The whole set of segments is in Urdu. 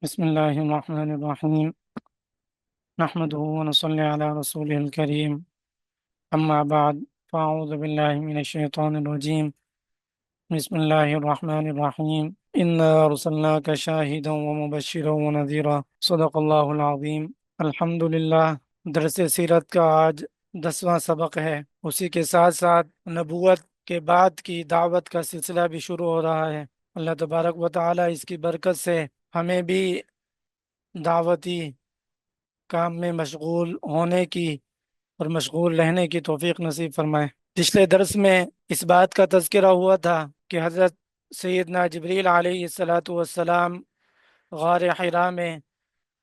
بسم الله الرحمن الرحيم. نحمده ونصلي على رسوله الكريم. أما بعد، فأعوذ بالله من الشيطان الرجيم. بسم الله الرحمن الرحيم. إنا أرسلناك شاهدا ومبشرا ونذيرا. صدق الله العظيم. الحمد للہ. درس سیرت کا آج 10واں سبق ہے. اسی کے ساتھ ساتھ نبوت کے بعد کی دعوت کا سلسلہ بھی شروع ہو رہا ہے. اللہ تبارک و تعالی اس کی برکت سے ہمیں بھی دعوتی کام میں مشغول ہونے کی اور مشغول رہنے کی توفیق نصیب فرمائے. پچھلے درس میں اس بات کا تذکرہ ہوا تھا کہ حضرت سیدنا جبریل علیہ الصلاۃ والسلام غار حرا میں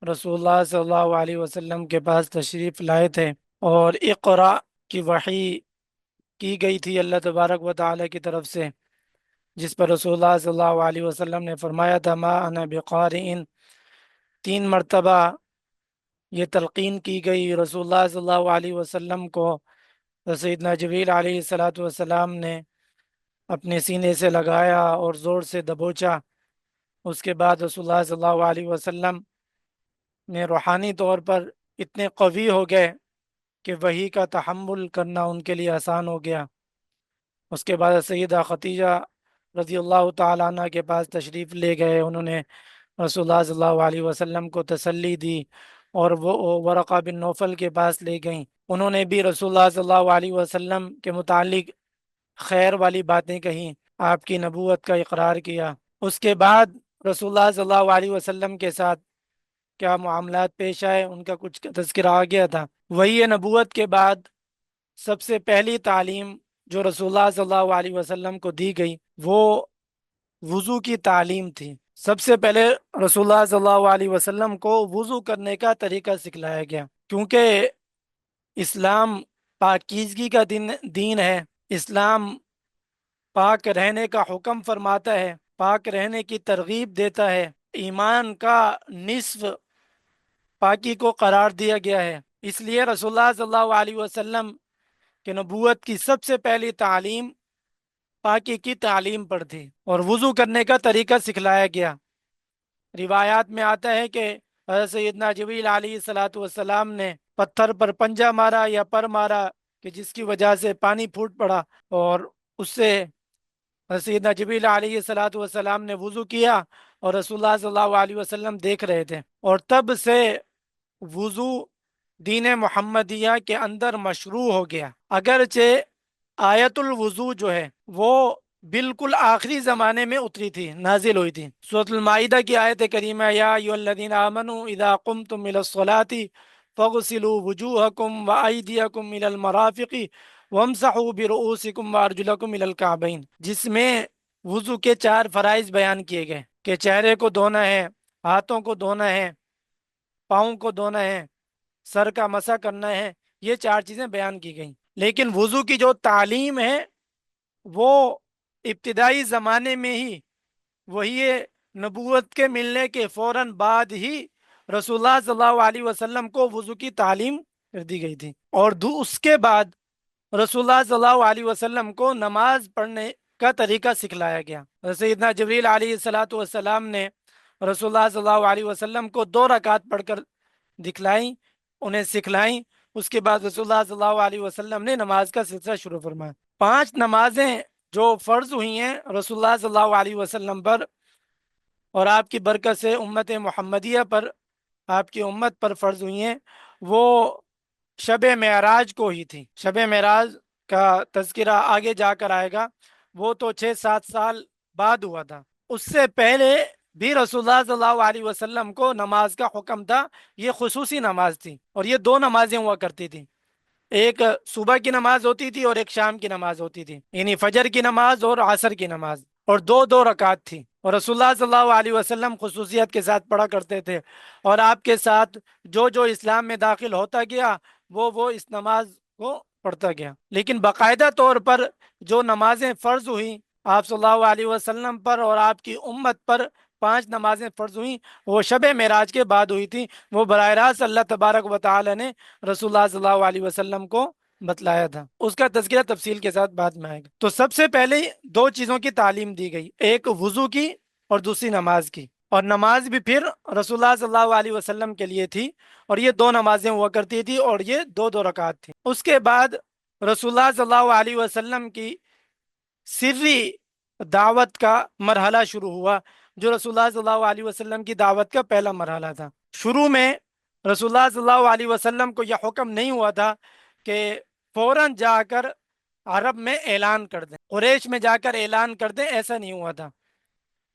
رسول اللہ صلی اللہ علیہ وسلم کے پاس تشریف لائے تھے اور اقرا کی وحی کی گئی تھی اللہ تبارک و تعالی کی طرف سے، جس پر رسول اللہ صلی اللہ علیہ وسلم نے فرمایا تھا ما انا بقارئ. 3 مرتبہ یہ تلقین کی گئی رسول اللہ صلی اللہ علیہ وسلم کو. سیدنا جبریل علیہ الصلاۃ والسلام نے اپنے سینے سے لگایا اور زور سے دبوچا. اس کے بعد رسول اللہ صلی اللہ علیہ وسلم نے روحانی طور پر اتنے قوی ہو گئے کہ وحی کا تحمل کرنا ان کے لیے آسان ہو گیا. اس کے بعد سیدہ خدیجہ رضی اللہ تعالیٰ عنہ کے پاس تشریف لے گئے. انہوں نے رسول اللہ صلی اللہ علیہ وسلم کو تسلی دی اور وہ ورقہ بن نوفل کے پاس لے گئیں. انہوں نے بھی رسول اللہ صلی اللہ علیہ وسلم کے متعلق خیر والی باتیں کہیں، آپ کی نبوت کا اقرار کیا. اس کے بعد رسول اللہ صلی اللہ علیہ وسلم کے ساتھ کیا معاملات پیش آئے ان کا کچھ تذکرہ آ گیا تھا. وہی نبوت کے بعد سب سے پہلی تعلیم جو رسول اللہ صلی اللہ علیہ وسلم کو دی گئی وہ وضو کی تعلیم تھی. سب سے پہلے رسول اللہ صلی اللہ علیہ وسلم کو وضو کرنے کا طریقہ سکھلایا گیا، کیونکہ اسلام پاکیزگی کا دین ہے. اسلام پاک رہنے کا حکم فرماتا ہے، پاک رہنے کی ترغیب دیتا ہے. ایمان کا نصف پاکی کو قرار دیا گیا ہے. اس لیے رسول اللہ صلی اللہ علیہ وسلم کہ نبوت کی سب سے پہلی تعلیم پاکی کی تعلیم پر تھی اور وضو کرنے کا طریقہ سکھلایا گیا. روایات میں آتا ہے کہ حضرت سیدنا جبریل علیہ الصلاۃ والسلام نے پتھر پر پنجہ مارا یا پر مارا کہ جس کی وجہ سے پانی پھوٹ پڑا، اور اس سے حضرت سیدنا جبریل علیہ الصلاۃ والسلام نے وضو کیا اور رسول اللہ صلی اللہ علیہ وسلم دیکھ رہے تھے. اور تب سے وضو دین محمدیہ کے اندر مشروع ہو گیا. اگرچہ آیت الوضو جو ہے وہ بالکل آخری زمانے میں اتری تھی، نازل ہوئی تھی. سورۃ المائدہ کی آیت کریمہ یا ایھا الذین آمنوا اذا قمتم الی الصلاۃ فاغسلوا وجوہکم وایدیکم الی المرافق وامسحوا برؤوسکم وارجلکم الی الکعبین، جس میں وضو کے 4 فرائض بیان کیے گئے کہ چہرے کو دھونا ہے، ہاتھوں کو دھونا ہے، پاؤں کو دھونا ہے، سر کا مسح کرنا ہے. یہ 4 چیزیں بیان کی گئیں. لیکن وضو کی جو تعلیم ہے وہ ابتدائی زمانے میں ہی، وہی نبوت کے ملنے کے فوراً بعد ہی رسول اللہ صلی اللہ علیہ وسلم کو وضو کی تعلیم کر دی گئی تھی. اور اس کے بعد رسول اللہ صلی اللہ علیہ وسلم کو نماز پڑھنے کا طریقہ سکھلایا گیا. سیدنا جبریل علیہ الصلاۃ والسلام نے رسول اللہ صلی اللہ علیہ وسلم کو 2 رکعت پڑھ کر دکھلائیں، انہیں سکھلائیں. اس کے بعد رسول اللہ صلی اللہ علیہ وسلم نے نماز کا سلسلہ شروع فرمایا. 5 نمازیں جو فرض ہوئی ہیں رسول اللہ صلی اللہ علیہ وسلم پر اور آپ کی برکت سے امت محمدیہ پر، آپ کی امت پر فرض ہوئی ہیں، وہ شب معراج کو ہی تھی. شب معراج کا تذکرہ آگے جا کر آئے گا. وہ تو 6-7 سال بعد ہوا تھا. اس سے پہلے بھی رسول اللہ صلی اللہ علیہ وسلم کو نماز کا حکم تھا. یہ خصوصی نماز تھی اور یہ 2 نمازیں ہوا کرتی تھی. ایک صبح کی نماز ہوتی تھی اور ایک شام کی نماز ہوتی تھی، یعنی فجر کی نماز اور عصر کی نماز، اور 2 رکعت تھی. اور رسول اللہ صلی اللہ علیہ وسلم خصوصیت کے ساتھ پڑھا کرتے تھے. اور آپ کے ساتھ جو جو اسلام میں داخل ہوتا گیا وہ اس نماز کو پڑھتا گیا. لیکن باقاعدہ طور پر جو نمازیں فرض ہوئیں آپ صلی اللہ علیہ وسلم پر اور آپ کی امت پر، 5 نمازیں فرض ہوئیں، وہ شب معراج کے بعد ہوئی تھی. وہ براہ راست اللہ تبارک و تعالی نے رسول اللہ صلی اللہ علیہ وسلم کو بتلایا تھا. اس کا تذکرہ تفصیل کے ساتھ بعد میں آئے گا. تو سب سے پہلے 2 چیزوں کی تعلیم دی گئی، ایک وضو کی اور دوسری نماز کی. اور نماز بھی پھر رسول اللہ صلی اللہ علیہ وسلم کے لیے تھی، اور یہ دو نمازیں ہوا کرتی تھی، اور یہ دو دو رکعت تھی۔ اس کے بعد رسول اللہ صلی اللہ علیہ وسلم کی سری دعوت کا مرحلہ شروع ہوا، جو رسول اللہ صلی اللہ علیہ وسلم کی دعوت کا پہلا مرحلہ تھا۔ شروع میں رسول اللہ صلی اللہ علیہ وسلم کو یہ حکم نہیں ہوا تھا کہ فوراً جا کر عرب میں اعلان کر دیں، قریش میں جا کر اعلان کر دیں، ایسا نہیں ہوا تھا۔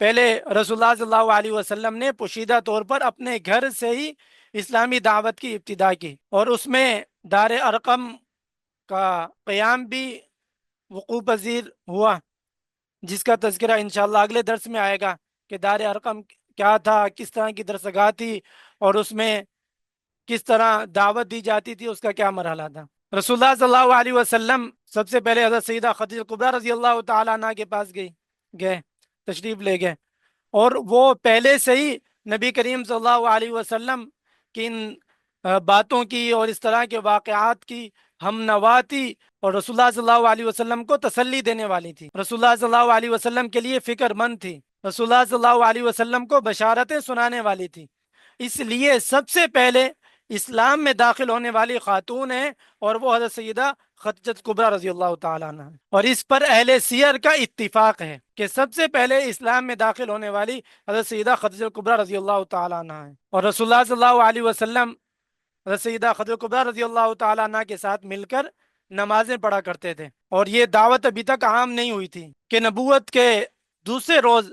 پہلے رسول اللہ صلی اللہ علیہ وسلم نے پوشیدہ طور پر اپنے گھر سے ہی اسلامی دعوت کی ابتدا کی، اور اس میں دار ارقم کا قیام بھی وقوع پذیر ہوا، جس کا تذکرہ انشاءاللہ اگلے درس میں آئے گا کہ دار ارقم کیا تھا، کس طرح کی درسگاہ تھی، اور اس میں کس طرح دعوت دی جاتی تھی، اس کا کیا مرحلہ تھا۔ رسول اللہ صلی اللہ علیہ وسلم سب سے پہلے حضرت سیدہ خدیجہ کبریٰ رضی اللہ تعالیٰ عنہ کے پاس گئے، تشریف لے گئے، اور وہ پہلے سے ہی نبی کریم صلی اللہ علیہ وسلم کی ان باتوں کی اور اس طرح کے واقعات کی ہم نوا تھی، اور رسول اللہ صلی اللہ علیہ وسلم کو تسلی دینے والی تھی، رسول اللہ صلی اللہ علیہ وسلم کے لیے فکر مند تھی، رسول اللہ صلی اللہ علیہ وسلم کو بشارتیں سنانے والی تھی۔ اس لیے سب سے پہلے اسلام میں داخل ہونے والی خاتون ہیں، اور وہ حضرت سیدہ خدیجہ کبریٰ رضی اللہ تعالیٰ عنہ ہے، اور اس پر اہل سیر کا اتفاق ہے کہ سب سے پہلے اسلام میں داخل ہونے والی حضرت سیدہ خدیجہ کبریٰ رضی اللہ تعالیٰ عنہ ہے۔ اور رسول اللہ صلی اللہ علیہ وسلم حضرت سیدہ خدیجہ کبریٰ رضی اللہ تعالیٰ عنہ کے ساتھ مل کر نمازیں پڑھا کرتے تھے، اور یہ دعوت ابھی تک عام نہیں ہوئی تھی کہ نبوت کے دوسرے روز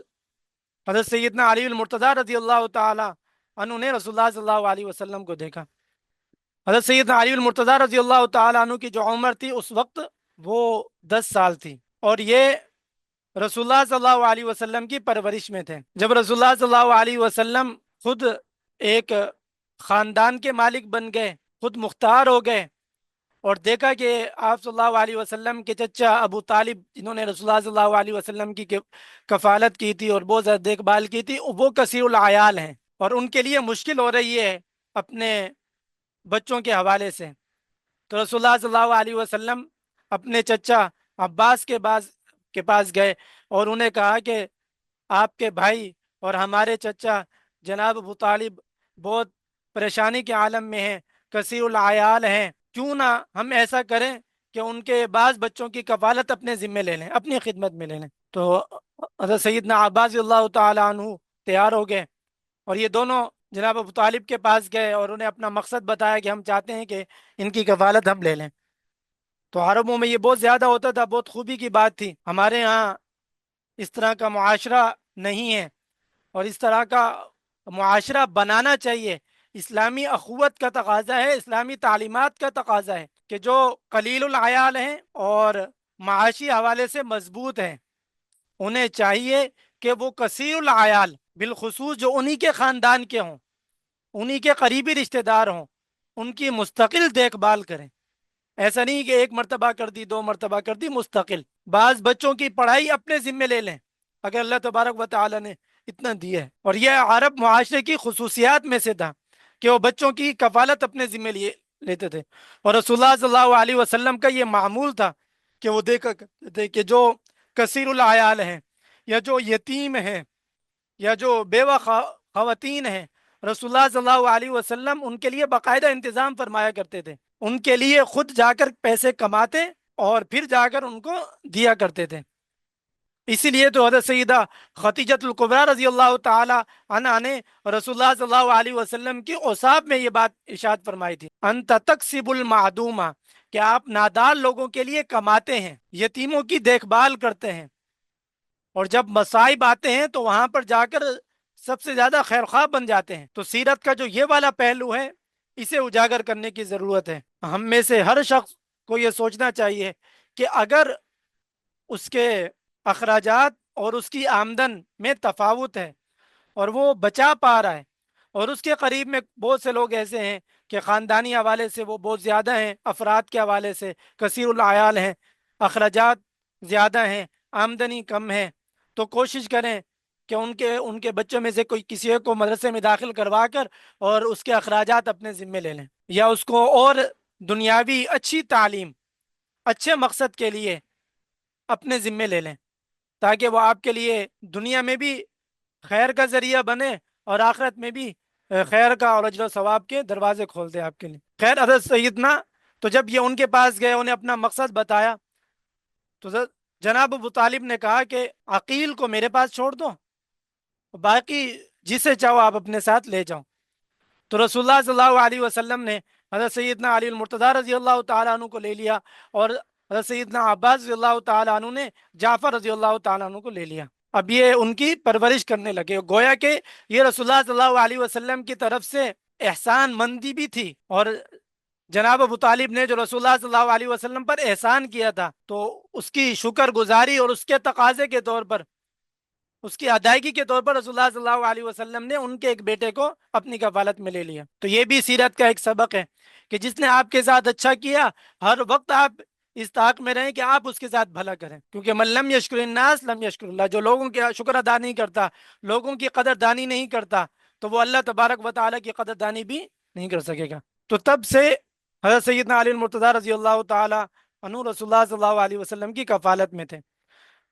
حضرت سیدنا علی المرتضیٰ رضی اللہ تعالیٰ عنہ نے رسول اللہ صلی اللہ علیہ وسلم کو دیکھا۔ حضرت سیدنا علی المرتضیٰ رضی اللہ تعالیٰ عنہ کی جو عمر تھی اس وقت وہ 10 سال تھی، اور یہ رسول اللہ صلی اللہ علیہ وسلم کی پرورش میں تھے۔ جب رسول اللہ صلی اللہ علیہ وسلم خود ایک خاندان کے مالک بن گئے، خود مختار ہو گئے، اور دیکھا کہ آپ صلی اللہ علیہ وسلم کے چچا ابو طالب، جنہوں نے رسول اللہ صلی اللہ علیہ وسلم کی کفالت کی تھی اور بہت زیادہ دیکھ بھال کی تھی، وہ کثیر العیال ہیں، اور ان کے لیے مشکل ہو رہی ہے اپنے بچوں کے حوالے سے۔ تو رسول اللہ صلی اللہ علیہ وسلم اپنے چچا عباس کے پاس گئے، اور انہیں کہا کہ آپ کے بھائی اور ہمارے چچا جناب ابو طالب بہت پریشانی کے عالم میں ہیں، کثیر العیال ہیں، کیوں نہ ہم ایسا کریں کہ ان کے بعض بچوں کی کفالت اپنے ذمے لے لیں، اپنی خدمت میں لے لیں۔ تو حضرت سیدنا عباس رضی اللہ تعالیٰ عنہ تیار ہو گئے، اور یہ دونوں جناب ابو طالب کے پاس گئے اور انہیں اپنا مقصد بتایا کہ ہم چاہتے ہیں کہ ان کی کفالت ہم لے لیں۔ تو عربوں میں یہ بہت زیادہ ہوتا تھا، بہت خوبی کی بات تھی، ہمارے ہاں اس طرح کا معاشرہ نہیں ہے، اور اس طرح کا معاشرہ بنانا چاہیے۔ اسلامی اخوت کا تقاضا ہے، اسلامی تعلیمات کا تقاضا ہے کہ جو قلیل العیال ہیں اور معاشی حوالے سے مضبوط ہیں، انہیں چاہیے کہ وہ کثیر العیال، بالخصوص جو انہی کے خاندان کے ہوں، انہی کے قریبی رشتہ دار ہوں، ان کی مستقل دیکھ بھال کریں۔ ایسا نہیں کہ ایک مرتبہ کر دی، 2 مرتبہ کر دی، مستقل۔ بعض بچوں کی پڑھائی اپنے ذمے لے لیں اگر اللہ تبارک و تعالی نے اتنا دیا ہے، اور یہ عرب معاشرے کی خصوصیات میں سے تھا کہ وہ بچوں کی کفالت اپنے ذمے لیتے تھے، اور رسول اللہ صلی اللہ علیہ وسلم کا یہ معمول تھا کہ وہ دیکھا کرتے تھے کہ جو کثیر العیال ہیں، یا جو یتیم ہیں، یا جو بیوہ خواتین ہیں، رسول اللہ صلی اللہ علیہ وسلم ان کے لیے باقاعدہ انتظام فرمایا کرتے تھے، ان کے لیے خود جا کر پیسے کماتے اور پھر جا کر ان کو دیا کرتے تھے۔ اسی لیے تو حضرت سیدہ خدیجہ الکبریٰ رضی اللہ تعالی عنہا نے رسول اللہ صلی اللہ علیہ وسلم کی اوصاف میں یہ بات ارشاد فرمائی تھی، انت تکسب المعدومہ، کہ آپ نادار لوگوں کے لیے کماتے ہیں، یتیموں کی دیکھ بھال کرتے ہیں، اور جب مصائب آتے ہیں تو وہاں پر جا کر سب سے زیادہ خیر خواہ بن جاتے ہیں۔ تو سیرت کا جو یہ والا پہلو ہے، اسے اجاگر کرنے کی ضرورت ہے۔ ہم میں سے ہر شخص کو یہ سوچنا چاہیے کہ اگر اس کے اخراجات اور اس کی آمدن میں تفاوت ہے اور وہ بچا پا رہا ہے، اور اس کے قریب میں بہت سے لوگ ایسے ہیں کہ خاندانی حوالے سے وہ بہت زیادہ ہیں، افراد کے حوالے سے کثیر العیال ہیں، اخراجات زیادہ ہیں، آمدنی کم ہے، تو کوشش کریں کہ ان کے بچوں میں سے کوئی کسی ایک کو مدرسے میں داخل کروا کر اور اس کے اخراجات اپنے ذمے لے لیں، یا اس کو اور دنیاوی اچھی تعلیم اچھے مقصد کے لیے اپنے ذمے لے لیں، تاکہ وہ آپ کے لیے دنیا میں بھی خیر کا ذریعہ بنے اور آخرت میں بھی خیر کا اور اجر و ثواب کے دروازے کھول دے آپ کے لیے۔ خیر حضرت سیدنا، تو جب یہ ان کے پاس گئے، انہیں اپنا مقصد بتایا، تو جناب ابو طالب نے کہا کہ عقیل کو میرے پاس چھوڑ دو، باقی جسے چاہو آپ اپنے ساتھ لے جاؤ۔ تو رسول اللہ صلی اللہ علیہ وسلم نے حضرت سیدنا علی المرتضیٰ رضی اللہ تعالیٰ عنہ کو لے لیا، اور حضرت سیدنا عباس رضی اللہ تعالیٰ عنہ نے جعفر رضی اللہ تعالیٰ عنہ کو لے لیا۔ اب یہ ان کی پرورش کرنے لگے، گویا کہ یہ رسول اللہ صلی اللہ علیہ وسلم کی طرف سے احسان مندی بھی تھی، اور جناب ابو طالب نے جو رسول اللہ صلی اللہ علیہ وسلم پر احسان کیا تھا، تو اس کی شکر گزاری اور اس کے تقاضے کے طور پر، اس کی ادائیگی کے طور پر رسول اللہ صلی اللہ علیہ وسلم نے ان کے ایک بیٹے کو اپنی کفالت میں لے لیا۔ تو یہ بھی سیرت کا ایک سبق ہے کہ جس نے آپ کے ساتھ اچھا کیا، ہر وقت آپ اس طاق میں رہیں کہ آپ اس کے ساتھ بھلا کریں، کیونکہ من لم یشکر الناس لم یشکر اللہ، جو لوگوں کے شکر ادا نہیں کرتا، لوگوں کی قدر دانی نہیں کرتا، تو وہ اللہ تبارک و تعالیٰ کی قدر دانی بھی نہیں کر سکے گا۔ تو تب سے حضرت سیدنا علی المرتضیٰ رضی اللہ تعالیٰ عنہ رسول اللہ صلی اللہ علیہ وسلم کی کفالت میں تھے۔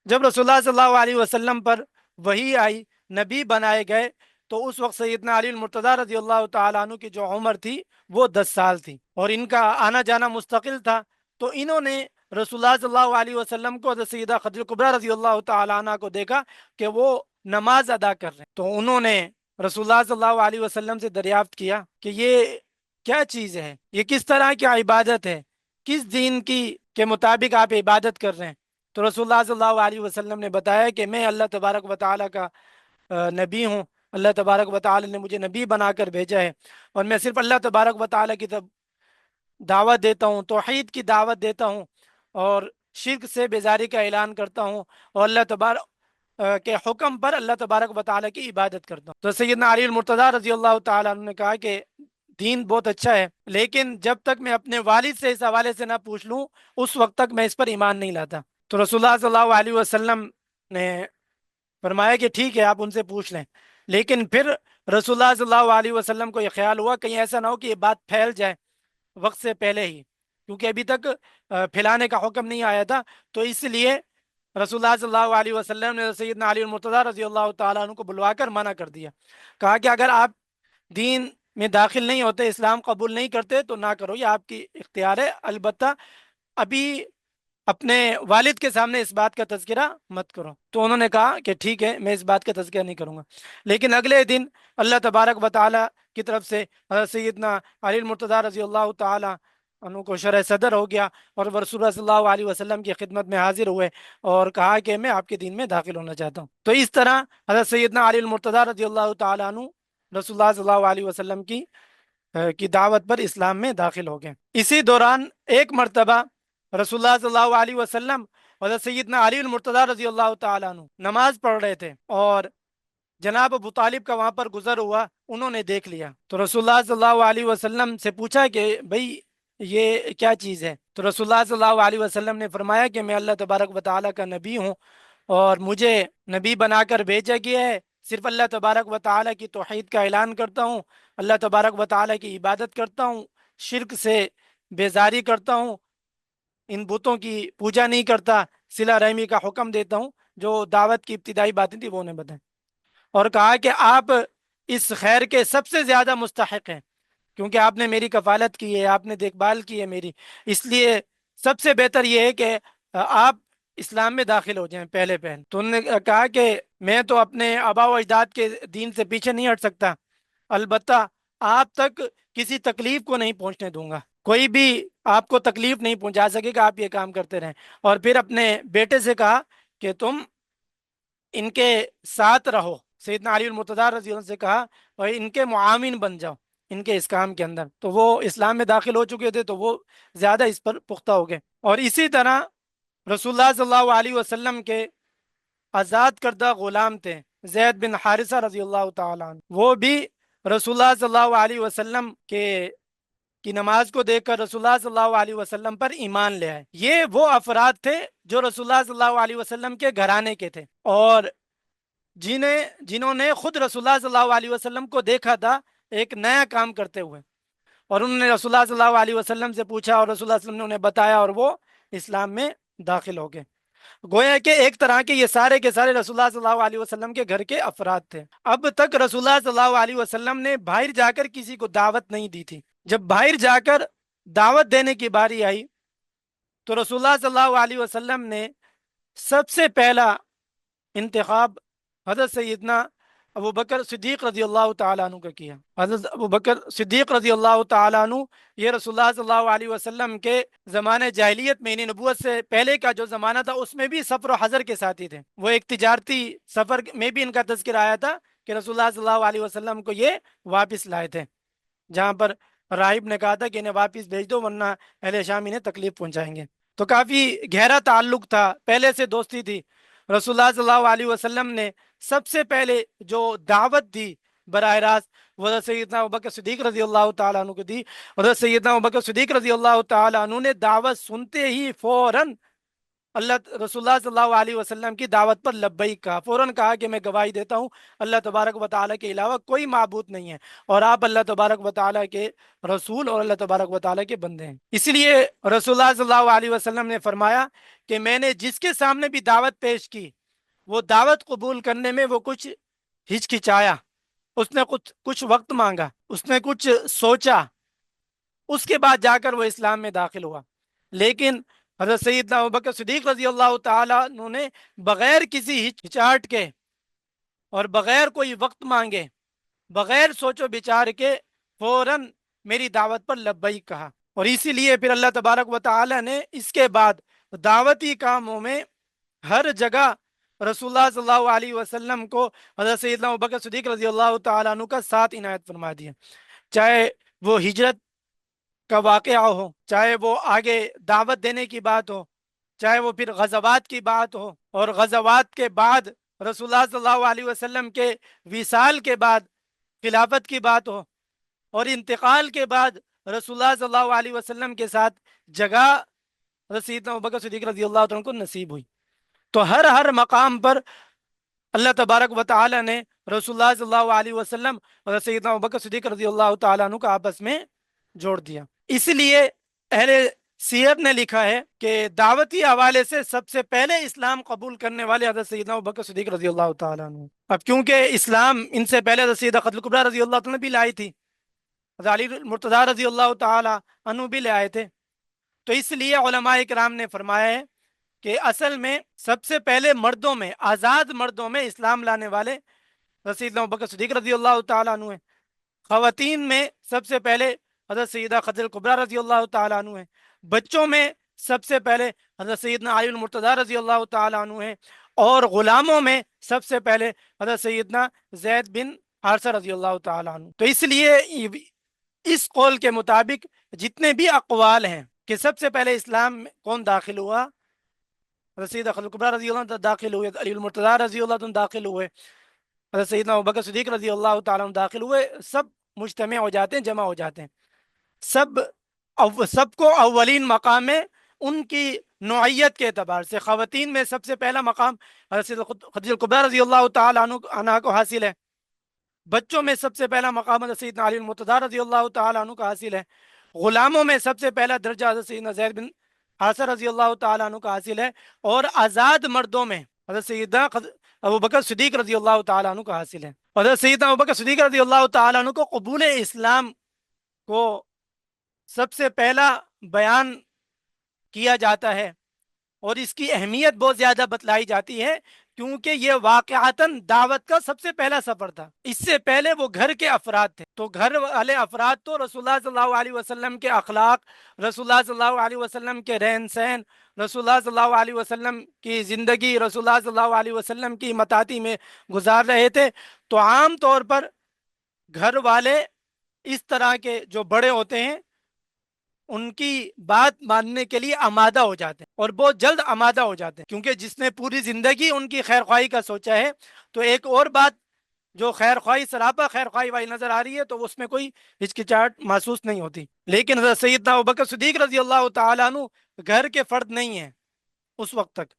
جب رسول اللہ صلی اللہ علیہ وسلم پر وحی آئی، نبی بنائے گئے، تو اس وقت سیدنا علی المرتضیٰ رضی اللہ تعالیٰ عنہ کی جو عمر تھی وہ 10 سال تھی، اور ان کا آنا جانا مستقل تھا۔ تو انہوں نے رسول اللہ صلی اللہ علیہ وسلم کو، حضرت سیدہ خدیجہ کبریٰ رضی اللہ تعالیٰ عنہ کو دیکھا کہ وہ نماز ادا کر رہے ہیں، تو انہوں نے رسول اللہ صلی اللہ علیہ وسلم سے دریافت کیا کہ یہ کیا چیز ہے، یہ کس طرح کی عبادت ہے، کس دین کی کے مطابق آپ عبادت کر رہے ہیں؟ تو رسول اللہ صلی اللہ علیہ وسلم نے بتایا کہ میں اللہ تبارک و تعالیٰ کا نبی ہوں، اللہ تبارک و تعالیٰ نے مجھے نبی بنا کر بھیجا ہے، اور میں صرف اللہ تبارک و تعالیٰ کی طرف دعوت دیتا ہوں، توحید کی دعوت دیتا ہوں، اور شرک سے بیزاری کا اعلان کرتا ہوں، اور اللہ تبارک کے حکم پر اللہ تبارک و تعالیٰ کی عبادت کرتا ہوں۔ تو سیدنا علی المرتضیٰ رضی اللہ تعالیٰ عنہ نے کہا کہ دین بہت اچھا ہے، لیکن جب تک میں اپنے والد سے اس حوالے سے نہ پوچھ لوں، اس وقت تک میں اس پر ایمان نہیں لاتا۔ تو رسول اللہ صلی اللہ علیہ وسلم نے فرمایا کہ ٹھیک ہے، آپ ان سے پوچھ لیں، لیکن پھر رسول اللہ صلی اللہ علیہ وسلم کو یہ خیال ہوا کہیں ایسا نہ ہو کہ یہ بات پھیل جائے وقت سے پہلے ہی، کیونکہ ابھی تک پھیلانے کا حکم نہیں آیا تھا۔ تو اس لیے رسول اللہ صلی اللہ علیہ وسلم نے سیدنا علی المرتضیٰ رضی اللہ تعالیٰ عنہ کو بلوا کر منع کر دیا، کہا کہ اگر آپ دین میں داخل نہیں ہوتے، اسلام قبول نہیں کرتے، تو نہ کرو، یہ آپ کی اختیار ہے، البتہ ابھی اپنے والد کے سامنے اس بات کا تذکرہ مت کرو۔ تو انہوں نے کہا کہ ٹھیک ہے، میں اس بات کا تذکرہ نہیں کروں گا۔ لیکن اگلے دن اللہ تبارک و تعالیٰ کی طرف سے حضرت سیدنا علی المرتضیٰ رضی اللہ تعالیٰ عنہ کو شرح صدر ہو گیا، اور وہ رسول اللہ صلی اللہ علیہ وسلم کی خدمت میں حاضر ہوئے اور کہا کہ میں آپ کے دین میں داخل ہونا چاہتا ہوں۔ تو اس طرح حضرت سیدنا علی المرتضیٰ رضی اللہ تعالیٰ عنہ رسول اللہ صلی اللہ علیہ وسلم کی دعوت پر اسلام میں داخل ہو گئے۔ اسی دوران ایک مرتبہ رسول اللہ صلی اللہ علیہ وسلم حضرت سیدنا علی المرتضیٰ رضی اللہ تعالیٰ عنہ نماز پڑھ رہے تھے، اور جناب ابو طالب کا وہاں پر گزر ہوا، انہوں نے دیکھ لیا۔ تو رسول اللہ صلی اللہ علیہ وسلم سے پوچھا کہ بھئی یہ کیا چیز ہے؟ تو رسول اللہ صلی اللہ علیہ وسلم نے فرمایا کہ میں اللہ تبارک و تعالیٰ کا نبی ہوں، اور مجھے نبی بنا کر بھیجا گیا ہے، صرف اللہ تبارک و تعالیٰ کی توحید کا اعلان کرتا ہوں، اللہ تبارک و تعالیٰ کی عبادت کرتا ہوں، شرک سے بیزاری کرتا ہوں، ان بتوں کی پوجا نہیں کرتا، صلہ رحمی کا حکم دیتا ہوں، جو دعوت کی ابتدائی باتیں تھی وہ انہیں بتائیں، اور کہا کہ آپ اس خیر کے سب سے زیادہ مستحق ہیں، کیونکہ آپ نے میری کفالت کی ہے، آپ نے دیکھ بھال کی ہے میری، اس لیے سب سے بہتر یہ ہے کہ آپ اسلام میں داخل ہو جائیں پہلے پہل۔ تو انہوں نے کہا کہ میں تو اپنے آبا و اجداد کے دین سے پیچھے نہیں ہٹ سکتا، البتہ آپ تک کسی تکلیف کو نہیں پہنچنے دوں گا، کوئی بھی آپ کو تکلیف نہیں پہنچا سکے گا، آپ یہ کام کرتے رہیں۔ اور پھر اپنے بیٹے سے کہا کہ تم ان کے ساتھ رہو، سیدنا علی المرتضیٰ رضی اللہ عنہ سے کہا، اور ان کے معاون بن جاؤ ان کے اس کام کے اندر۔ تو وہ اسلام میں داخل ہو چکے تھے، تو وہ زیادہ اس پر پختہ ہو گئے۔ اور اسی طرح رسول اللہ صلی اللہ علیہ وسلم کے آزاد کردہ غلام تھے زید بن حارثہ رضی اللہ تعالیٰ عنہ، وہ بھی رسول اللہ صلی اللہ علیہ وسلم کی نماز کو دیکھ کر رسول اللہ صلی اللہ علیہ وسلم پر ایمان لے آئے۔ یہ وہ افراد تھے جو رسول اللہ صلی اللہ علیہ وسلم کے گھرانے کے تھے، اور جنہوں نے خود رسول اللہ صلی اللہ علیہ وسلم کو دیکھا تھا ایک نیا کام کرتے ہوئے، اور انہوں نے رسول اللہ صلی اللہ علیہ وسلم سے پوچھا، اور رسول اللہ صلی اللہ علیہ وسلم نے انہیں بتایا، اور وہ اسلام میں داخل ہو گئے۔ گویا کہ ایک طرح کے یہ سارے کے سارے رسول اللہ صلی اللہ علیہ وسلم کے گھر کے افراد تھے۔ اب تک رسول اللہ صلی اللہ علیہ وسلم نے باہر جا کر کسی کو دعوت نہیں دی تھی۔ جب باہر جا کر دعوت دینے کی باری آئی تو رسول اللہ صلی اللہ علیہ وسلم نے سب سے پہلا انتخاب حضرت سیدنا ابو بکر صدیق رضی اللہ تعالیٰ عنہ کا کیا۔ حضرت ابو بکر صدیق رضی اللہ تعالیٰ عنہ یہ رسول اللہ صلی اللہ علیہ وسلم کے زمانے جاہلیت میں، یعنی نبوت سے پہلے کا جو زمانہ تھا، اس میں بھی سفر و حضر کے ساتھی تھے۔ وہ ایک تجارتی سفر میں بھی ان کا تذکر آیا تھا کہ رسول اللہ صلی اللہ علیہ وسلم کو یہ واپس لائے تھے، جہاں پر راہب نے کہا تھا کہ انہیں واپس بھیج دو ورنہ اہل شام انہیں تکلیف پہنچائیں گے۔ تو کافی گہرا تعلق تھا، پہلے سے دوستی تھی۔ رسول اللہ صلی اللہ علیہ وسلم نے سب سے پہلے جو دعوت دی براہ راست وہ حضرت سیدنا ابوبکر صدیق رضی اللہ تعالیٰ عنہ کو دی۔ حضرت سیدنا ابوبکر صدیق رضی اللہ تعالیٰ عنہ نے دعوت سنتے ہی فوراً رسول اللہ صلی اللہ علیہ وسلم کی دعوت پر لبیک کہا، فوراً کہا کہ میں گواہی دیتا ہوں اللہ تبارک و تعالیٰ کے علاوہ کوئی معبود نہیں ہے، اور آپ اللہ تبارک و تعالیٰ کے رسول اور اللہ تبارک و تعالیٰ کے بندے ہیں۔ اس لیے رسول اللہ صلی اللہ علیہ وسلم نے فرمایا کہ میں نے جس کے سامنے بھی دعوت پیش کی، وہ دعوت قبول کرنے میں وہ کچھ ہچکچایا، اس نے کچھ وقت مانگا، اس نے کچھ سوچا، اس کے بعد جا کر وہ اسلام میں داخل ہوا۔ لیکن حضرت سیدنا ابوبکر صدیق رضی اللہ تعالیٰ عنہ نے بغیر کسی ہچکچاہٹ کے اور بغیر کوئی وقت مانگے، بغیر سوچ و بچار کے فوراً میری دعوت پر لبیک کہا۔ اور اسی لیے پھر اللہ تبارک و تعالیٰ نے اس کے بعد دعوتی کاموں میں ہر جگہ رسول اللہ صلی اللہ علیہ وسلم کو حضرت سیدنا ابوبکر صدیق رضی اللہ تعالیٰ عنہ کا ساتھ عنایت فرما دیا، چاہے وہ ہجرت کا واقعہ ہو، چاہے وہ آگے دعوت دینے کی بات ہو، چاہے وہ پھر غزوات کی بات ہو، اور غزوات کے بعد رسول اللہ صلی اللہ علیہ وسلم کے وصال کے بعد خلافت کی بات ہو، اور انتقال کے بعد رسول اللہ صلی اللہ علیہ وسلم کے ساتھ جگہ سیدنا ابوبکر صدیق رضی اللہ عنہ کو نصیب ہوئی۔ تو ہر مقام پر اللہ تبارک و تعالی نے رسول اللہ صلی اللہ علیہ وسلم اور سیدنا ابوبکر صدیق رضی اللہ تعالیٰ عنہ کو آپس میں جوڑ دیا۔ اس لیے اہل سیرت نے لکھا ہے کہ دعوتی حوالے سے سب سے پہلے اسلام قبول کرنے والے حضرت سیدنا ابوبکر صدیق رضی اللہ تعالیٰ عنہ۔ اب کیونکہ اسلام ان سے پہلے حضرت سیدہ خدیجہ کبریٰ رضی اللہ عنہ بھی لائی تھی، حضرت علی مرتضیٰ رضی اللہ تعالیٰ عنہ بھی لے آئے تھے، تو اس لیے علماء کرام نے فرمایا ہے کہ اصل میں سب سے پہلے مردوں میں، آزاد مردوں میں اسلام لانے والے سیدنا ابوبکر صدیق رضی اللہ تعالیٰ عنہ ہیں۔ خواتین میں سب سے پہلے حضرت سیدہ خدیجہ کبریٰ رضی اللہ تعالیٰ عنہ ہیں۔ بچوں میں سب سے پہلے حضرت سیدنا علی المرتضیٰ رضی اللہ تعالیٰ عنہ ہیں، اور غلاموں میں سب سے پہلے حضرت سیدنا زید بن حارثہ رضی اللہ تعالیٰ عنہ۔ تو اس لیے اس قول کے مطابق جتنے بھی اقوال ہیں کہ سب سے پہلے اسلام میں کون داخل ہوا، حضرت سیدہ خدیجہ کبریٰ رضی اللہ عنہ داخل ہوئے، علی المرتضیٰ رضی اللہ عنہ داخل ہوئے، حضرت سیدنا ابوبکر صدیق رضی اللہ تعالیٰ عنہ داخل ہوئے، سب مجتمع ہو جاتے ہیں، جمع ہو جاتے ہیں، سب کو اولین مقام میں ان کی نوعیت کے اعتبار سے خواتین میں سب سے پہلا مقام حضرت سیدہ خدیجہ کبریٰ رضی اللہ تعالیٰ عنہ کو حاصل ہے، بچوں میں سب سے پہلا مقام حضرت سیدنا علی المرتضیٰ رضی اللہ تعالیٰ عنہ کا حاصل ہے، غلاموں میں سب سے پہلا درجہ حضرت سیدنا زید بن حارثہ رضی اللہ تعالیٰ عنہ کا حاصل ہے، اور آزاد مردوں میں حضرت سیدنا ابوبکر صدیق رضی اللہ تعالیٰ عنہ کا حاصل ہے۔ حضرت سیدنا ابوبکر صدیق رضی اللہ تعالیٰ عنہ کو قبول اسلام کو سب سے پہلا بیان کیا جاتا ہے، اور اس کی اہمیت بہت زیادہ بتلائی جاتی ہے، کیونکہ یہ واقعتاً دعوت کا سب سے پہلا سفر تھا۔ اس سے پہلے وہ گھر کے افراد تھے، تو گھر والے افراد تو رسول اللہ صلی اللہ علیہ وسلم کے اخلاق، رسول اللہ صلی اللہ علیہ وسلم کے رہن سہن، رسول اللہ صلی اللہ علیہ وسلم کی زندگی، رسول اللہ صلی اللہ علیہ وسلم کی متاتی میں گزار رہے تھے، تو عام طور پر گھر والے اس طرح کے جو بڑے ہوتے ہیں ان کی بات ماننے کے لیے آمادہ ہو جاتے ہیں، اور بہت جلد آمادہ ہو جاتے ہیں، کیونکہ جس نے پوری زندگی ان کی خیر خواہی کا سوچا ہے، تو ایک اور بات جو خیر خواہی سراپا خیر خواہی والی نظر آ رہی ہے تو اس میں کوئی ہچکچاہٹ محسوس نہیں ہوتی۔ لیکن حضرت سیدنا ابوبکر صدیق رضی اللہ تعالیٰ عنہ گھر کے فرد نہیں ہیں اس وقت تک،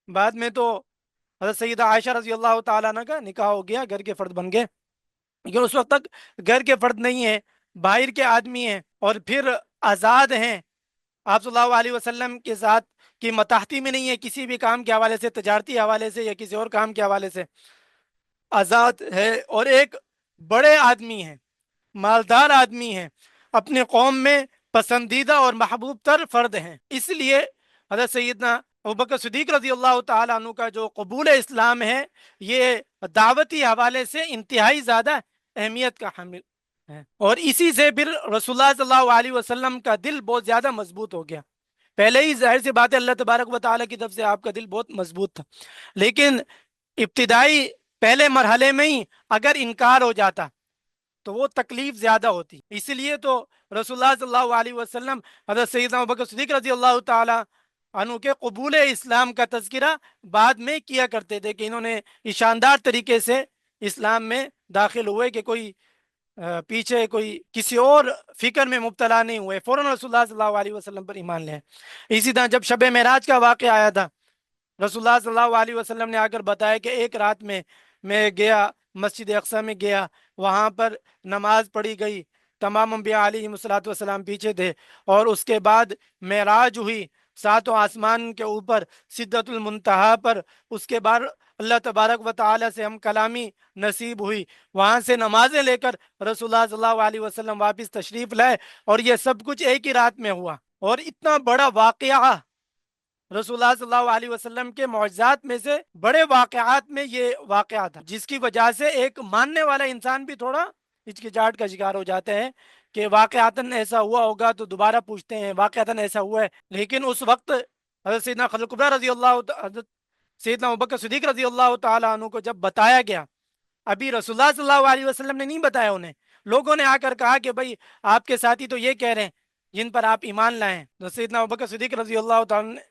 بعد میں تو حضرت سیدہ عائشہ رضی اللہ تعالیٰ عنہ کا نکاح ہو گیا، گھر کے فرد بن گئے، لیکن اس وقت تک گھر کے فرد نہیں ہیں، باہر کے آدمی ہیں، اور پھر آزاد ہیں، آپ صلی اللہ علیہ وسلم کے ساتھ کہ متاحتی میں نہیں ہے کسی بھی کام کے حوالے سے، تجارتی حوالے سے یا کسی اور کام کے حوالے سے، آزاد ہے اور ایک بڑے آدمی ہیں، مالدار آدمی ہیں، اپنے قوم میں پسندیدہ اور محبوب تر فرد ہیں۔ اس لیے حضرت سیدنا ابوبکر صدیق رضی اللہ تعالیٰ عنہ کا جو قبول اسلام ہے یہ دعوتی حوالے سے انتہائی زیادہ اہمیت کا حامل ہے، اور اسی سے پھر رسول اللہ صلی اللہ علیہ وسلم کا دل بہت زیادہ مضبوط ہو گیا۔ پہلے ہی ظاہر سی بات ہے اللہ تبارک و تعالیٰ کی طرف سے آپ کا دل بہت مضبوط تھا، لیکن ابتدائی پہلے مرحلے میں ہی اگر انکار ہو جاتا تو وہ تکلیف زیادہ ہوتی۔ اسی لیے تو رسول اللہ صلی اللہ علیہ وسلم حضرت سیدنا ابوبکر صدیق رضی اللہ تعالی عنہ کے قبول اسلام کا تذکرہ بعد میں کیا کرتے تھے کہ انہوں نے اس شاندار طریقے سے اسلام میں داخل ہوئے کہ کوئی پیچھے کوئی کسی اور فکر میں مبتلا نہیں ہوئے، فوراً رسول اللہ صلی اللہ علیہ وسلم پر ایمان لے۔ اسی طرح جب شب معراج کا واقعہ آیا تھا، رسول اللہ صلی اللہ علیہ وسلم نے آ کر بتایا کہ ایک رات میں گیا مسجد اقصی میں گیا، وہاں پر نماز پڑھی گئی، تمام انبیاء علیہ الصلوۃ والسلام پیچھے تھے، اور اس کے بعد معراج ہوئی ساتوں آسمان کے اوپر سدرۃ المنتہا پر، اس کے بعد اللہ تبارک و تعالی سے ہم کلامی نصیب ہوئی، وہاں سے نمازیں لے کر رسول اللہ صلی اللہ علیہ وسلم واپس تشریف لائے، اور یہ سب کچھ ایک ہی رات میں ہوا۔ اور اتنا بڑا واقعہ رسول اللہ صلی اللہ علیہ وسلم کے معجزات میں سے بڑے واقعات میں یہ واقعہ تھا، جس کی وجہ سے ایک ماننے والا انسان بھی تھوڑا ہچکچاہٹ کا شکار ہو جاتے ہیں کہ واقعاتاً ایسا ہوا ہوگا تو دوبارہ پوچھتے ہیں واقعاتاً ایسا ہوا ہے، لیکن اس وقت حضرت سیدنا خلیل کبریٰ رضی اللہ حضرت سیدنا ابوبکر صدیق رضی اللہ تعالیٰ عنہ کو جب بتایا گیا، ابھی رسول اللہ صلی اللہ علیہ وسلم نے نہیں بتایا انہیں، لوگوں نے آ کر کہا کہ بھائی آپ کے ساتھی تو یہ کہہ رہے ہیں جن پر آپ ایمان لائیں، تو سیدنا ابوبکر صدیق رضی اللہ تعالیٰ نے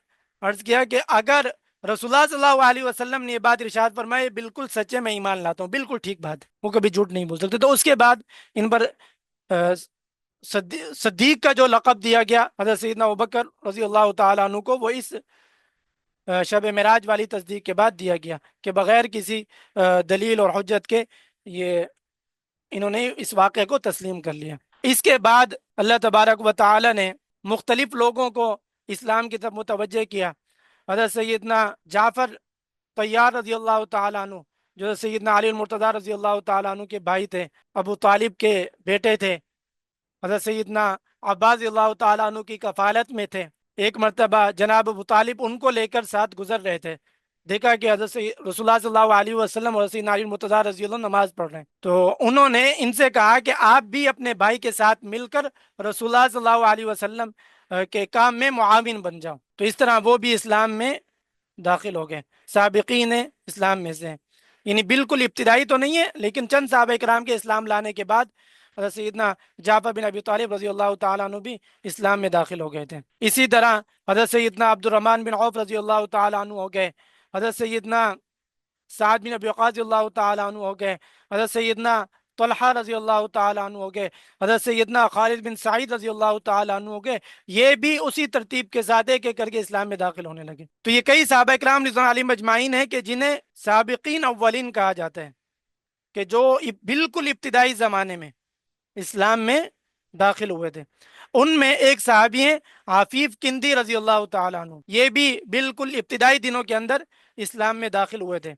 عرض کیا کہ اگر رسول اللہ صلی اللہ علیہ وسلم نے یہ بات ارشاد فرمائی بالکل سچے میں ایمان لاتا ہوں، بالکل ٹھیک بات ہے، وہ کبھی جھوٹ نہیں بول سکتے۔ تو اس کے بعد ان پر صدیق کا جو لقب دیا گیا حضرت سیدنا ابوبکر رضی اللہ تعالیٰ عنہ کو، وہ اس شب معراج والی تصدیق کے بعد دیا گیا کہ بغیر کسی دلیل اور حجت کے یہ انہوں نے اس واقعے کو تسلیم کر لیا۔ اس کے بعد اللہ تبارک و تعالی نے مختلف لوگوں کو اسلام کی طرف متوجہ کیا۔ حضرت سیدنا جعفر طیار رضی اللہ تعالیٰ عنہ جو سیدنا علی المرتضیٰ رضی اللہ تعالیٰ عنہ کے بھائی تھے، ابو طالب کے بیٹے تھے، حضرت سیدنا عباس رضی اللہ تعالیٰ عنہ کی کفالت میں تھے۔ ایک مرتبہ جناب ابو طالب ان کو لے کر ساتھ گزر رہے تھے، دیکھا کہ حضرت رسول اللہ صلی اللہ علیہ وسلم اور سیدنا علی المرتضیٰ رضی اللہ نماز پڑھ رہے ہیں، تو انہوں نے ان سے کہا کہ آپ بھی اپنے بھائی کے ساتھ مل کر رسول اللہ صلی اللہ علیہ وسلم کے کام میں معاون بن جاؤ۔ تو اس طرح وہ بھی اسلام میں داخل ہو گئے، سابقین اسلام میں سے، یعنی بالکل ابتدائی تو نہیں ہے لیکن چند صحابہ کرام کے اسلام لانے کے بعد حضرت سیدنا جعفر بن ابی طالب رضی اللہ تعالیٰ عنہ بھی اسلام میں داخل ہو گئے تھے۔ اسی طرح حضرت سیدنا عبد الرحمن بن عوف رضی اللہ تعالیٰ عنہ ہو گئے، حضرت سیدنا سعد بن ابی وقاص رضی اللہ تعالیٰ عنہ ہو گئے، حضرت سیدنا طلحہ رضی اللہ تعالیٰ عنہ ہو گئے، حضرت سیدنا خالد بن سعید رضی اللہ تعالیٰ عنہ ہو گئے، یہ بھی اسی ترتیب کے ساتھ ایک ایک کر کے اسلام میں داخل ہونے لگے۔ تو یہ کئی صحابہ کرام رضوان علیہم اجمعین ہیں کہ جنہیں سابقین اولین کہا جاتا ہے، کہ جو بالکل ابتدائی زمانے میں اسلام میں داخل ہوئے تھے۔ ان میں ایک صحابی ہیں عفیف کندی رضی اللہ تعالیٰ عنہ، یہ بھی بالکل ابتدائی دنوں کے اندر اسلام میں داخل ہوئے تھے۔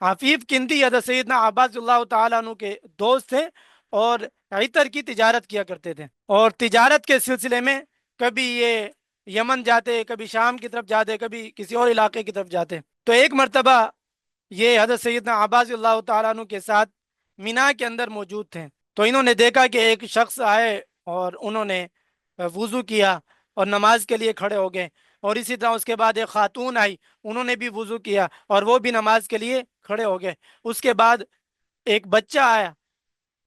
عفیف کندی حضرت سیدنا عباس رضی اللہ تعالیٰ عنہ کے دوست تھے اور عطر کی تجارت کیا کرتے تھے، اور تجارت کے سلسلے میں کبھی یہ یمن جاتے، کبھی شام کی طرف جاتے، کبھی کسی اور علاقے کی طرف جاتے۔ تو ایک مرتبہ یہ حضرت سیدنا عباس رضی اللہ تعالیٰ عنہ کے ساتھ مینا کے اندر موجود تھے، تو انہوں نے دیکھا کہ ایک شخص آئے اور انہوں نے وضو کیا اور نماز کے لیے کھڑے ہو گئے، اور اسی طرح اس کے بعد ایک خاتون آئی، انہوں نے بھی وضو کیا اور وہ بھی نماز کے لیے کھڑے ہو گئے۔ اس کے بعد ایک بچہ آیا،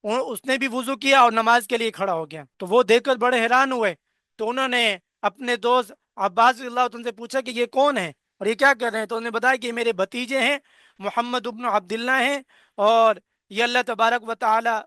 اس نے بھی وضو کیا اور نماز کے لیے کھڑا ہو گیا، تو وہ دیکھ کر بڑے حیران ہوئے، تو انہوں نے اپنے دوست عباس رضی اللہ عنہ سے پوچھا کہ یہ کون ہے اور یہ کیا کر رہے ہیں؟ تو انہوں نے بتایا کہ یہ میرے بھتیجے ہیں، محمد ابن عبداللہ ہیں، اور یہ اللہ تبارک و تعالی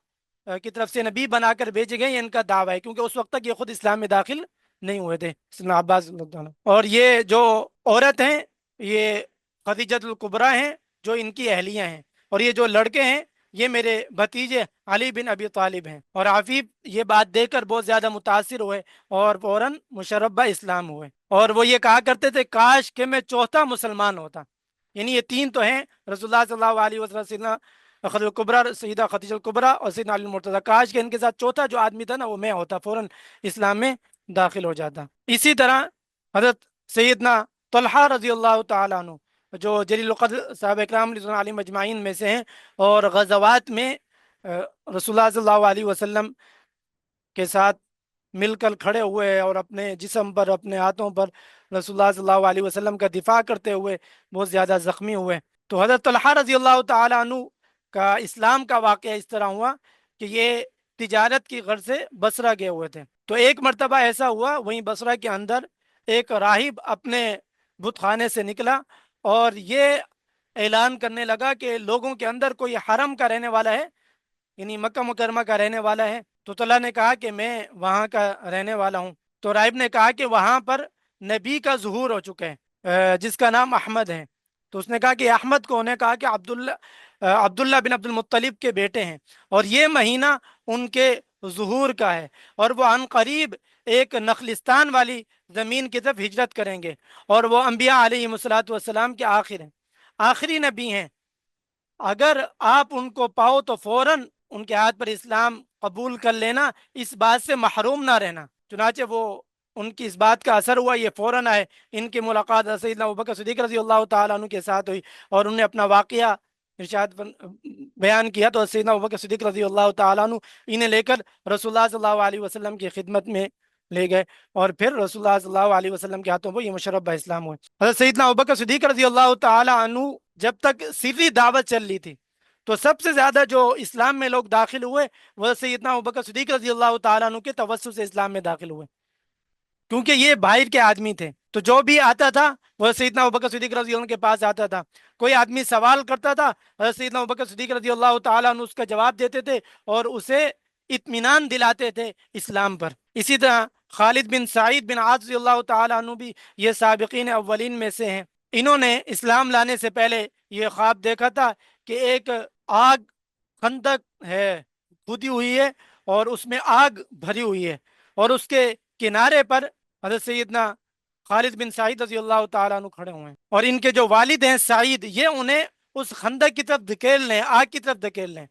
کی طرف سے نبی بنا کر بھیجے گئے، یہ ان کا دعویٰ ہے، کیونکہ اس وقت تک یہ خود اسلام میں داخل نہیں ہوئے تھے سیدنا عباس رضی اللہ عنہ۔ اور یہ جو عورت ہیں یہ خدیجۃ الکبریٰ ہیں جو ان کی اہلیہ ہیں، اور یہ جو لڑکے ہیں یہ میرے بھتیجے علی بن ابی طالب ہیں۔ اور عفیف یہ بات دیکھ کر بہت زیادہ متاثر ہوئے اور فوراً مشربہ اسلام ہوئے، اور وہ یہ کہا کرتے تھے کاش کہ میں چوتھا مسلمان ہوتا۔ یعنی یہ تین تو ہیں، رسول اللہ صلی اللہ علیہ وسلم، سیدنا خدیجہ الکبریٰ، سیدہ خدیجہ الکبریٰ، اور سیدنا علی المرتضیٰ، کاش کہ ان کے ساتھ چوتھا جو آدمی تھا نا وہ میں ہوتا، فوراً اسلام میں داخل ہو جاتا۔ اسی طرح حضرت سیدنا طلحہ رضی اللہ تعالیٰ عنہ، جو جلیل القدر صحابہ اکرام رضوان علیہم اجمعین میں سے ہیں، اور غزوات میں رسول اللہ صلی اللہ علیہ وسلم کے ساتھ مل کر کھڑے ہوئے اور اپنے جسم پر، اپنے ہاتھوں پر رسول اللہ صلی اللہ علیہ وسلم کا دفاع کرتے ہوئے بہت زیادہ زخمی ہوئے۔ تو حضرت طلحہ رضی اللہ تعالیٰ عنہ کا اسلام کا واقعہ اس طرح ہوا کہ یہ تجارت کی غرض سے بصرہ گئے ہوئے تھے۔ تو ایک مرتبہ ایسا ہوا، وہیں بصرہ کے اندر ایک راہب اپنے بت خانے سے نکلا اور یہ اعلان کرنے لگا کہ لوگوں کے اندر کوئی حرم کا رہنے والا ہے، یعنی مکہ مکرمہ کا رہنے والا ہے۔ تو طلحہ نے کہا کہ میں وہاں کا رہنے والا ہوں۔ تو راہب نے کہا کہ وہاں پر نبی کا ظہور ہو چکا ہے جس کا نام احمد ہے۔ تو اس نے کہا کہ احمد کو، انہیں کہا کہ عبداللہ بن عبد المطلب کے بیٹے ہیں، اور یہ مہینہ ان کے ظہور کا ہے، اور وہ عن قریب ایک نخلستان والی زمین کی طرف ہجرت کریں گے، اور وہ انبیاء علیہ الصلوۃ والسلام کے آخر ہیں، آخری نبی ہیں۔ اگر آپ ان کو پاؤ تو فوراً ان کے ہاتھ پر اسلام قبول کر لینا، اس بات سے محروم نہ رہنا۔ چنانچہ وہ ان کی اس بات کا اثر ہوا، یہ فوراً آئے۔ ان کی ملاقات سیدنا ابوبکر صدیق رضی اللہ تعالیٰ عنہ کے ساتھ ہوئی، اور انہوں نے اپنا واقعہ ارشاد بیان کیا، تو سیدنا ابوبکر صدیق رضی اللہ تعالیٰ عنہ انہیں لے کر رسول اللہ صلی اللہ علیہ وسلم کی خدمت میں لے گئے، اور پھر رسول اللہ صلی اللہ علیہ وسلم کے ہاتھوں پر یہ مشربہ اسلام ہوئے۔ حضرت سیدنا ابوبکر صدیق رضی اللہ تعالیٰ عنہ جب تک سری دعوت چل رہی تھی تو سب سے زیادہ جو اسلام میں لوگ داخل ہوئے وہ سیدنا ابوبکر صدیق رضی اللہ تعالیٰ عنہ کے توسط سے اسلام میں داخل ہوئے، کیونکہ یہ باہر کے آدمی تھے۔ تو جو بھی آتا تھا وہ سیدنا ابوبکر صدیق رضی اللہ عنہ کے پاس آتا تھا۔ کوئی آدمی سوال کرتا تھا، حضرت سیدنا ابوبکر صدیق رضی اللہ تعالیٰ عنہ اس کا جواب دیتے تھے اور اسے اطمینان دلاتے تھے اسلام پر۔ اسی طرح خالد بن سعید بن عاص رضی اللہ تعالیٰ عنہ بھی یہ سابقین اولین میں سے ہیں۔ انہوں نے اسلام لانے سے پہلے یہ خواب دیکھا تھا کہ ایک آگ، خندق ہے، کھودی ہوئی ہے اور اس میں آگ بھری ہوئی ہے، اور اس کے کنارے پر حضرت سیدنا خالد بن سعید رضی اللہ تعالیٰ عنہ کھڑے ہوئے ہیں، اور ان کے جو والد ہیں سعید، یہ انہیں اس خندق کی طرف دھکیل لیں، آگ کی طرف دھکیل لیں۔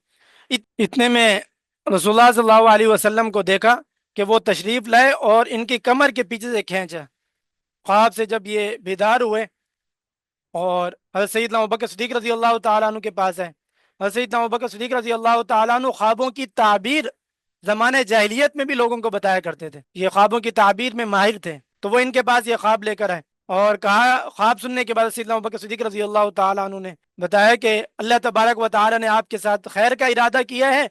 اتنے میں رسول اللہ صلی اللہ علیہ وسلم کو دیکھا کہ وہ تشریف لائے اور ان کی کمر کے پیچھے سے کھینچا۔ خواب سے جب یہ بیدار ہوئے اور حضرت سیدنا ابوبکر صدیق رضی اللہ تعالیٰ عنہ کے پاس ہے، حضرت سیدنا ابوبکر صدیق رضی اللہ تعالیٰ عنہ خوابوں کی تعبیر زمانے جاہلیت میں بھی لوگوں کو بتایا کرتے تھے، یہ خوابوں کی تعبیر میں ماہر تھے۔ تو وہ ان کے پاس یہ خواب لے کر آئے اور کہا، خواب سننے کے بعد سیدنا ابوبکر صدیق رضی اللہ تعالیٰ عنہ نے بتایا کہ اللہ تبارک و تعالیٰ نے آپ کے ساتھ خیر کا ارادہ کیا ہے،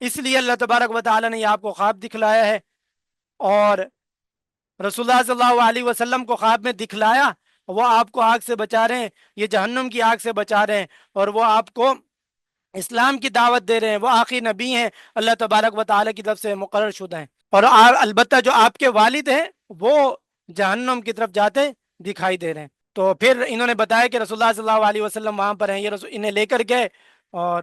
اس لیے اللہ تبارک و تعالیٰ نے آپ کو خواب دکھلایا ہے، اور رسول اللہ صلی اللہ علیہ وسلم کو خواب میں دکھلایا، وہ آپ کو آگ سے بچا رہے ہیں، یہ جہنم کی آگ سے بچا رہے ہیں، اور وہ آپ کو اسلام کی دعوت دے رہے ہیں، وہ آخری نبی ہیں، اللہ تبارک و تعالیٰ کی طرف سے مقرر شدہ ہیں، اور البتہ جو آپ کے والد ہیں وہ جہنم کی طرف جاتے دکھائی دے رہے ہیں۔ تو پھر انہوں نے بتایا کہ رسول اللہ صلی اللہ علیہ وسلم وہاں پر ہیں، یہ انہیں لے کر گئے اور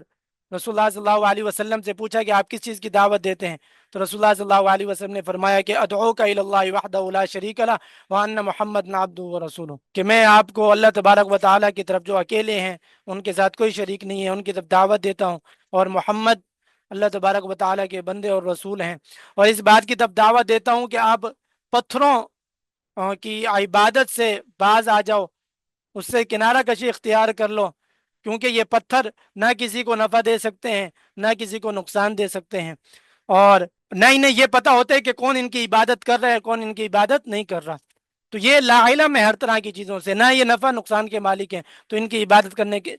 رسول اللہ صلی اللہ علیہ وسلم سے پوچھا کہ آپ کس چیز کی دعوت دیتے ہیں؟ تو رسول اللہ صلی اللہ علیہ وسلم نے فرمایا کہ ادعوک الی اللہ وحدہ لا شریک لہ وان محمد عبدہ ورسولہ، کہ میں آپ کو اللہ تبارک و تعالیٰ کی طرف جو اکیلے ہیں، ان کے ساتھ کوئی شریک نہیں ہے، ان کی طرف دعوت دیتا ہوں، اور محمد اللہ تبارک و تعالیٰ کے بندے اور رسول ہیں، اور اس بات کی طرف دعوت دیتا ہوں کہ آپ پتھروں کی عبادت سے باز آ جاؤ، اس سے کنارہ کشی اختیار کر لو، کیونکہ یہ پتھر نہ کسی کو نفع دے سکتے ہیں نہ کسی کو نقصان دے سکتے ہیں، اور نہ انہیں یہ پتہ ہوتا ہے کہ کون ان کی عبادت کر رہا ہے کون ان کی عبادت نہیں کر رہا۔ تو یہ لا علم ہے ہر طرح کی چیزوں سے، نہ یہ نفع نقصان کے مالک ہیں، تو ان کی عبادت کرنے کے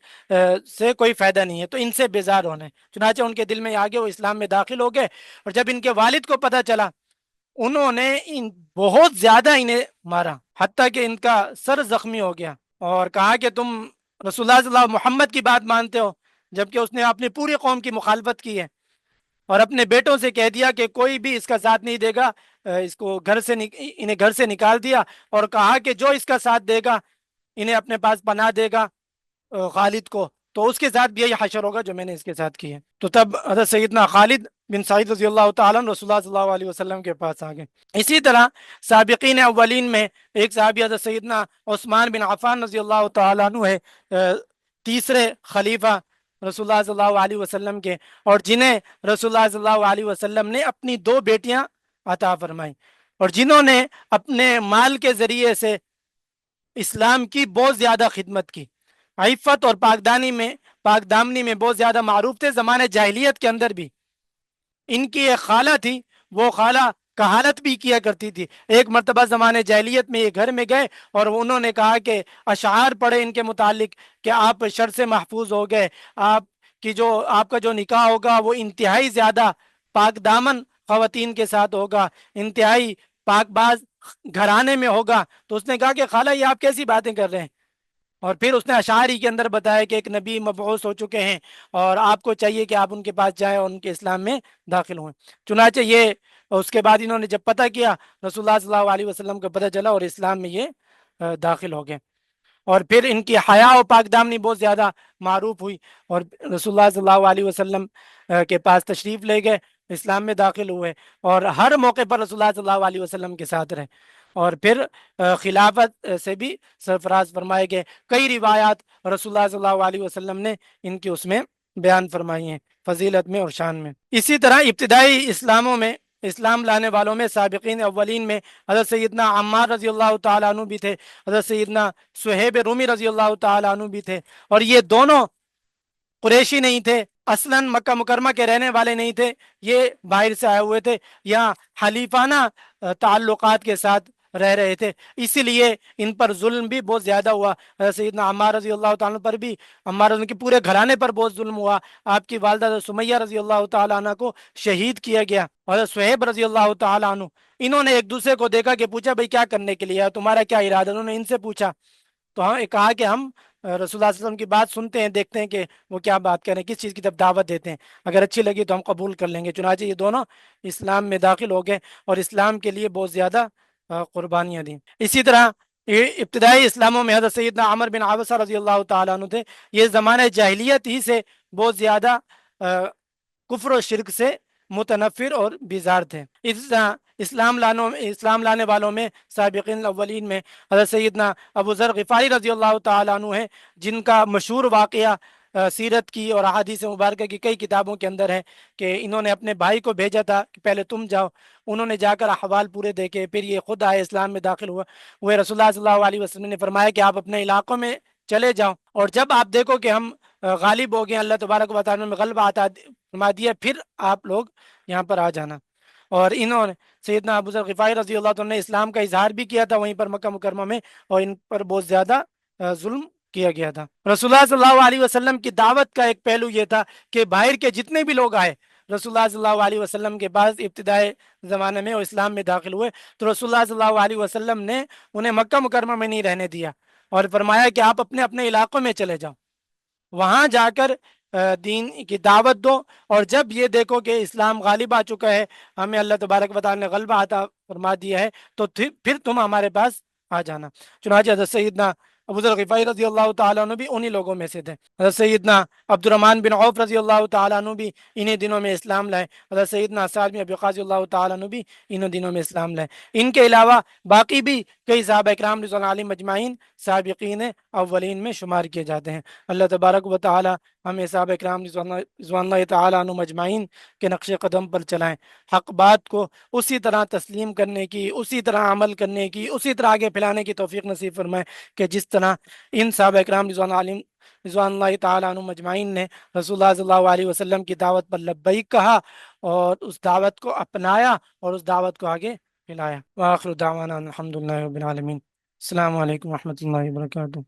سے کوئی فائدہ نہیں ہے، تو ان سے بیزار ہونا ہے۔ چنانچہ ان کے دل میں آگے وہ اسلام میں داخل ہو گئے، اور جب ان کے والد کو پتہ چلا، انہوں نے بہت زیادہ انہیں مارا، حتیٰ کہ ان کا سر زخمی ہو گیا، اور کہا کہ تم رسول اللہ صلی اللہ علیہ وسلم محمد کی بات مانتے ہو، جبکہ اس نے اپنی پوری قوم کی مخالفت کی ہے، اور اپنے بیٹوں سے کہہ دیا کہ کوئی بھی اس کا ساتھ نہیں دے گا، اس کو انہیں گھر سے نکال دیا، اور کہا کہ جو اس کا ساتھ دے گا انہیں اپنے پاس پناہ دے گا خالد کو، تو اس کے ساتھ بھی یہی حشر ہوگا جو میں نے اس کے ساتھ کیا ہے۔ تو تب حضرت سیدنا خالد بن سعید رضی اللہ تعالیٰ عنہ رسول اللہ صلی اللہ علیہ وسلم کے پاس آ گئے۔ اسی طرح سابقین اولین میں ایک صحابی حضرت سیدنا عثمان بن عفان رضی اللہ تعالیٰ عنہ ہے، تیسرے خلیفہ رسول اللہ صلی اللہ علیہ وسلم کے، اور جنہیں رسول اللہ صلی اللہ علیہ وسلم نے اپنی 2 بیٹیاں عطا فرمائی، اور جنہوں نے اپنے مال کے ذریعے سے اسلام کی بہت زیادہ خدمت کی، عفت اور پاک دامنی میں بہت زیادہ معروف تھے۔ زمانے جاہلیت کے اندر بھی ان کی ایک خالہ تھی، وہ خالہ کہانت بھی کیا کرتی تھی۔ ایک مرتبہ زمانے جاہلیت میں یہ گھر میں گئے اور انہوں نے کہا کہ اشعار پڑھے ان کے متعلق کہ آپ شر سے محفوظ ہو گئے، آپ کا جو نکاح ہوگا وہ انتہائی زیادہ پاک دامن خواتین کے ساتھ ہوگا، انتہائی پاک باز گھرانے میں ہوگا۔ تو اس نے کہا کہ خالہ یہ آپ کیسی باتیں کر رہے ہیں؟ اور پھر اس نے اشعاری کے اندر بتایا کہ ایک نبی مبعوث ہو چکے ہیں اور آپ کو چاہیے کہ آپ ان کے پاس جائیں اور ان کے اسلام میں داخل ہوئیں۔ چنانچہ یہ اس کے بعد انہوں نے جب پتہ کیا، رسول اللہ صلی اللہ علیہ وسلم کو پتہ چلا اور اسلام میں یہ داخل ہو گئے، اور پھر ان کی حیا و پاک دامنی بہت زیادہ معروف ہوئی، اور رسول اللہ صلی اللہ علیہ وسلم کے پاس تشریف لے گئے، اسلام میں داخل ہوئے، اور ہر موقع پر رسول اللہ صلی اللہ علیہ وسلم کے ساتھ رہے، اور پھر خلافت سے بھی سرفراز فرمائے گئے۔ کئی روایات رسول اللہ صلی اللہ علیہ وسلم نے ان کی اس میں بیان فرمائی ہیں، فضیلت میں اور شان میں۔ اسی طرح ابتدائی اسلام لانے والوں میں سابقین اولین میں حضرت سیدنا عمار رضی اللہ تعالیٰ عنہ بھی تھے، حضرت سیدنا صہیب رومی رضی اللہ تعالیٰ عنہ بھی تھے، اور یہ دونوں قریشی نہیں تھے، اصلاً مکہ مکرمہ کے رہنے والے نہیں تھے، یہ باہر سے آئے ہوئے تھے، یہاں حلیفانہ تعلقات کے ساتھ رہ رہے تھے، اسی لیے ان پر ظلم بھی بہت زیادہ ہوا۔ سیدنا عمار رضی اللہ تعالیٰ عنہ پر بھی، عمار رضی کے پورے گھرانے پر بہت ظلم ہوا، آپ کی والدہ سمیہ رضی اللہ تعالیٰ عنہ کو شہید کیا گیا، اور صہیب رضی اللہ تعالیٰ عنہ، انہوں نے ایک دوسرے کو دیکھا کہ پوچھا بھائی کیا کرنے کے لیے ہے، تمہارا کیا ارادہ؟ انہوں نے ان سے پوچھا، تو ہم کہا کہ ہم رسول اللہ صلی اللہ علیہ وسلم کی بات سنتے ہیں، دیکھتے ہیں کہ وہ کیا بات کر رہے ہیں، کس چیز کی طرف دعوت دیتے ہیں، اگر اچھی لگی تو ہم قبول کر لیں گے۔ چنانچہ یہ دونوں اسلام میں داخل ہو گئے اور اسلام کے لیے بہت زیادہ قربانیاں دیں۔ اسی طرح ابتدائی اسلاموں میں حضرت سیدنا عمر بن عبسہ رضی اللہ تعالیٰ عنہ تھے، یہ زمانہ جاہلیت ہی سے بہت زیادہ کفر و شرک سے متنفر اور بیزار تھے۔ اس طرح اسلام لانے والوں میں سابقین الاولین میں حضرت سیدنا ابو ذر غفاری رضی اللہ تعالیٰ عنہ ہیں، جن کا مشہور واقعہ سیرت کی اور احادیث مبارکہ کی کئی کتابوں کے اندر ہے کہ انہوں نے اپنے بھائی کو بھیجا تھا کہ پہلے تم جاؤ، انہوں نے جا کر احوال پورے دیکھے، پھر یہ خود آئے، اسلام میں داخل ہوا، وہ رسول اللہ صلی اللہ علیہ وسلم نے فرمایا کہ آپ اپنے علاقوں میں چلے جاؤ، اور جب آپ دیکھو کہ ہم غالب ہو گئے، اللہ تبارک و تعالیٰ میں غلبہ عطا فرما دیا، پھر آپ لوگ یہاں پر آ جانا۔ اور انہوں نے سیدنا ابو ذر غفاری رضی اللہ عنہ نے اسلام کا اظہار بھی کیا تھا وہیں پر مکہ مکرمہ میں، اور ان پر بہت زیادہ ظلم کیا گیا تھا۔ رسول اللہ صلی اللہ علیہ وسلم کی دعوت کا ایک پہلو یہ تھا کہ باہر کے جتنے بھی لوگ آئے رسول اللہ صلی اللہ علیہ وسلم کے پاس ابتدائی زمانے میں اور اسلام میں داخل ہوئے، تو رسول اللہ صلی اللہ علیہ وسلم نے انہیں مکہ مکرمہ میں نہیں رہنے دیا اور فرمایا کہ آپ اپنے اپنے علاقوں میں چلے جاؤ، وہاں جا کر دین کی دعوت دو، اور جب یہ دیکھو کہ اسلام غالب آ چکا ہے، ہمیں اللہ تبارک و تعالیٰ نے غلبہ عطا فرما دیا ہے، تو پھر تم ہمارے پاس آ جانا۔ چنانچہ حضرت سیدنا ابو ذر غفاری رضی اللہ تعالیٰ عنہ بھی انہی لوگوں میں سے تھے۔ حضرت سیدنا عبد الرحمن بن عوف رضی اللہ تعالیٰ عنہ بھی انہی دنوں میں اسلام لائے، حضرت سیدنا سعد بن ابی وقاص رضی اللہ تعالیٰ عنہ بھی انہی دنوں میں اسلام لائے۔ ان کے علاوہ باقی بھی کئی صحابہ اکرام رضوان اللہ علیہم مجمعین سابقین اولین میں شمار کیے جاتے ہیں۔ اللہ تبارک و تعالیٰ ہمیں صحابہ اکرام رضوان اللہ تعالیٰ عنہ مجمعین کے نقش قدم پر چلائیں، حق بات کو اسی طرح تسلیم کرنے کی، اسی طرح عمل کرنے کی، اسی طرح آگے پھیلانے کی توفیق نصیب فرمائیں کہ جس طرح ان صحابہ اکرام رضوان اللہ تعالیٰ عنہ مجمعین نے رسول اللہ صلی اللہ علیہ وسلم کی دعوت پر لبیک کہا اور اس دعوت کو اپنایا اور اس دعوت کو آگے پھیلایا۔ وآخر دعوانا الحمدللہ رب العالمین۔ السلام علیکم ورحمۃ اللہ وبرکاتہ۔